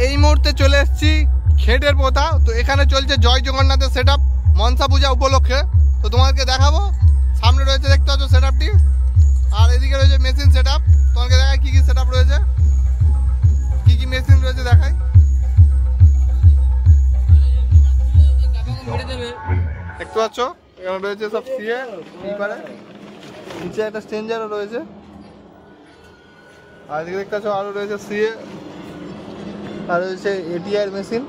এই মুহূর্তে চলে এসেছি খেটের পোতা। তো এখানে চলছে জয় জগন্নাথের সেট আপ মনসা পূজা উপলক্ষে। তো তোমাদেরকে দেখাবো, সামনে রয়েছে দেখতে পাচ্ছ সেট আপটি, আর এদিকে রয়েছে মেশিন সেট আপ। তোমাকে দেখায় কী কী সেট আপ রয়েছে, কী কী মেশিন রয়েছে দেখাই। দেখতে পাচ্ছ এখানে রয়েছে সব সিএ, নিচে একটা স্ট্রেঞ্জারও রয়েছে, আর এদিকে দেখতে পাচ্ছ আরও রয়েছে সিএ, আর রয়েছে এটিআর মেশিন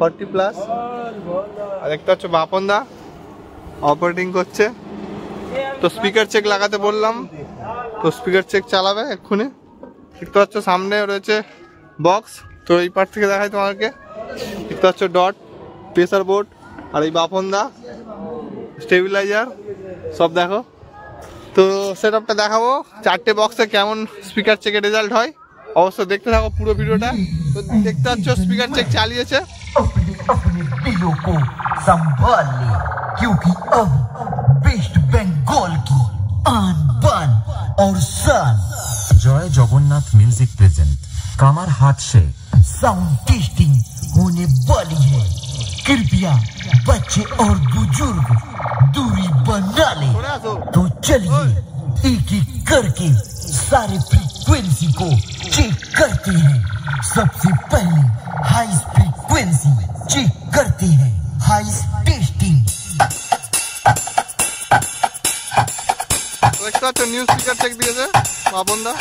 40+। আর দেখতে পাচ্ছ বাপনদা অপারেটিং করছে। তো স্পিকার চেক লাগাতে বললাম, তো স্পিকার চেক চালাবে এক্ষুনি। দেখতে পাচ্ছ সামনে রয়েছে বক্স। তো এই পার্ট থেকে দেখাই তোমাকে, দেখতে পাচ্ছ ডট, প্রেসার বোর্ড, আর এই বাপনদা স্টেবিলাইজার সব দেখো। তো সেট আপটা দেখাবো 4টে বক্সে কেমন স্পিকার চেকের রেজাল্ট হয়, অবশ্যই দেখতে থাকো পুরো ভিডিওটা। তো দেখতে পাচ্ছ স্পিকার চেক চালিয়েছে। अपने दिलों को संभाल ले, क्योंकि अब वेस्ट बंगाल की आन बान और शान जय जगन्नाथ म्यूजिक प्रेजेंट कमर हाथ से साउंड टेस्टिंग होने वाली है। कृपया बच्चे और बुजुर्ग दूरी बना ले। तो चलिए एक एक करके सारे फ्रीक्वेंसी को चेक करते हैं। सबसे पहले हाई फ्रीक्वेंसी चेक करते हैं, high testing. New speaker check दिए बाबंदा।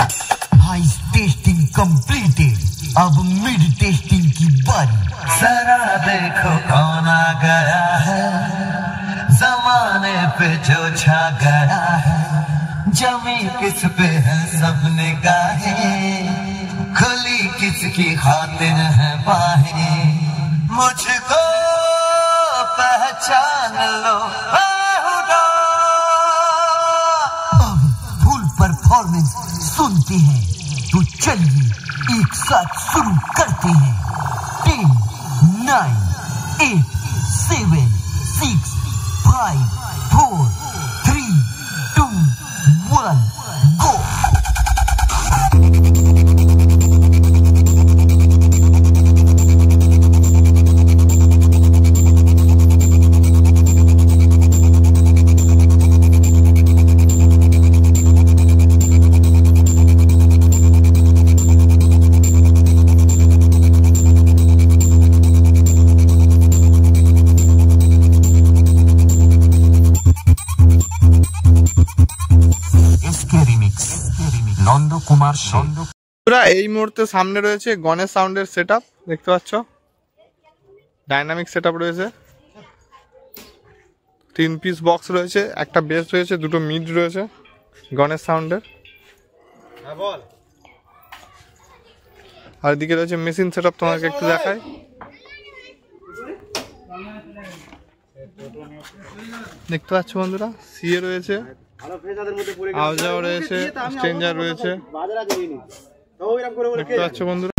हाई टेस्टिंग कंप्लीटेड, अब मिड टेस्टिंग की बारी। जरा देखो कौन आ गया है, जमाने पे जो छा गया है, जमी किस पे है सब निगाहें, खुली किसकी खातिर है बाहें, मुझको पहचान लो। अब फुल परफॉर्मेंस सुनते हैं, तो चलिए एक साथ शुरू करते हैं। 10, 9, 8, 7, 6, 5, 4, 3, 2, 1, go। এই মুহূর্তে সামনে রয়েছে গণেশ সাউন্ডের সেট আপ। দেখতে পাচ্ছ ডাইনামিক সেট আপ রয়েছে, 3 পিস বক্স রয়েছে, একটা বেস রয়েছে, 2টো মিড রয়েছে গণেশ সাউন্ডের। আর এদিকে রয়েছে মেশিন সেট আপ, তোমাকে একটু দেখাই। দেখতে পাচ্ছ বন্ধুরা সিএ রয়েছে, আওয়াজাও রয়েছে, স্ট্রেঞ্জার রয়েছে। দেখতে পাচ্ছ বন্ধুরা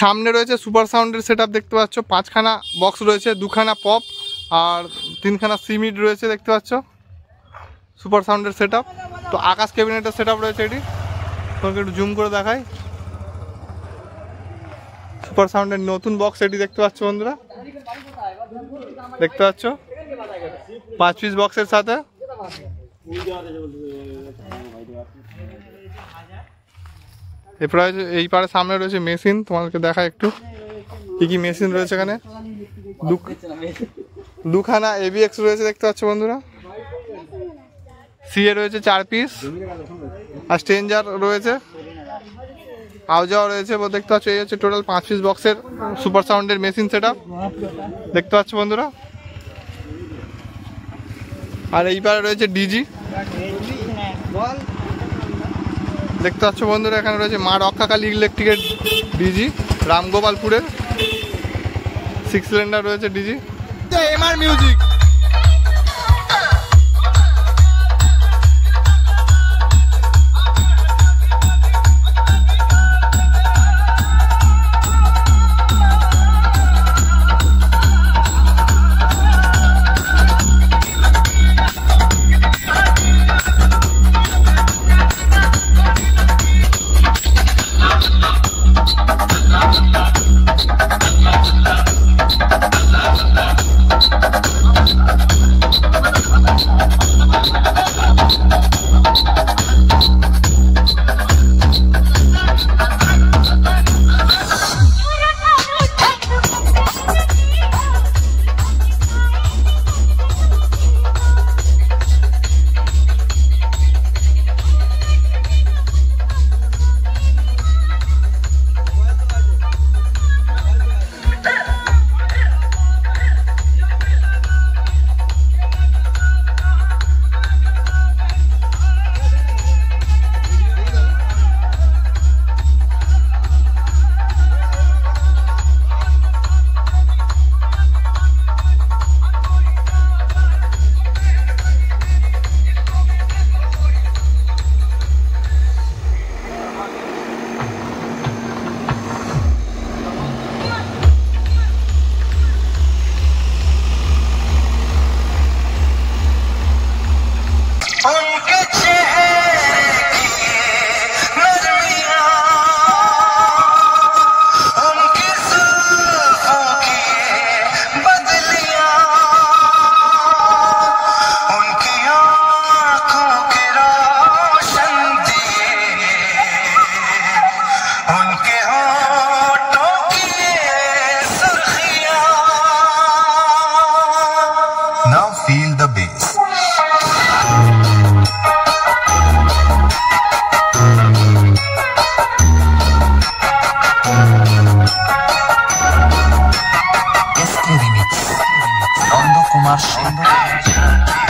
সামনে রয়েছে সুপার সাউন্ডের সেটআপ। দেখতে পাচ্ছ 5খানা বক্স রয়েছে, 2খানা পপ আর 3খানা সিমিড রয়েছে। দেখতে পাচ্ছ সুপার সাউন্ডের সেটআপ। তো আকাশ ক্যাবিনেটের সেটআপ রয়েছে এটি, তোমাকে একটু জুম করে দেখাই। সুপার সাউন্ডের নতুন বক্স এটি দেখতে পাচ্ছ বন্ধুরা, দেখতে পাচ্ছ 5 পিস বক্সের সাথে। এরপরে এই পারে সামনে রয়েছে মেশিন, তোমাদেরকে দেখা একটু কি কি মেশিন রয়েছে এখানে। দুখানা ABX রয়েছে দেখতে পাচ্ছ বন্ধুরা, সিএ রয়েছে 4 পিস, আর স্ট্রেঞ্জার রয়েছে, আউজাও রয়েছে দেখতে পাচ্ছ। এই হচ্ছে টোটাল 5 পিস বক্সের সুপার সাউন্ডের মেশিন সেটআপ দেখতে পাচ্ছ বন্ধুরা। আর এই পারে রয়েছে ডিজি দেখতে পাচ্ছ বন্ধুরা। এখানে রয়েছে মা রক্ষাকালী ইলেকট্রিকের ডিজি, রামগোপালপুরের 6 সিলিন্ডার রয়েছে DG. MR music Kumar Singh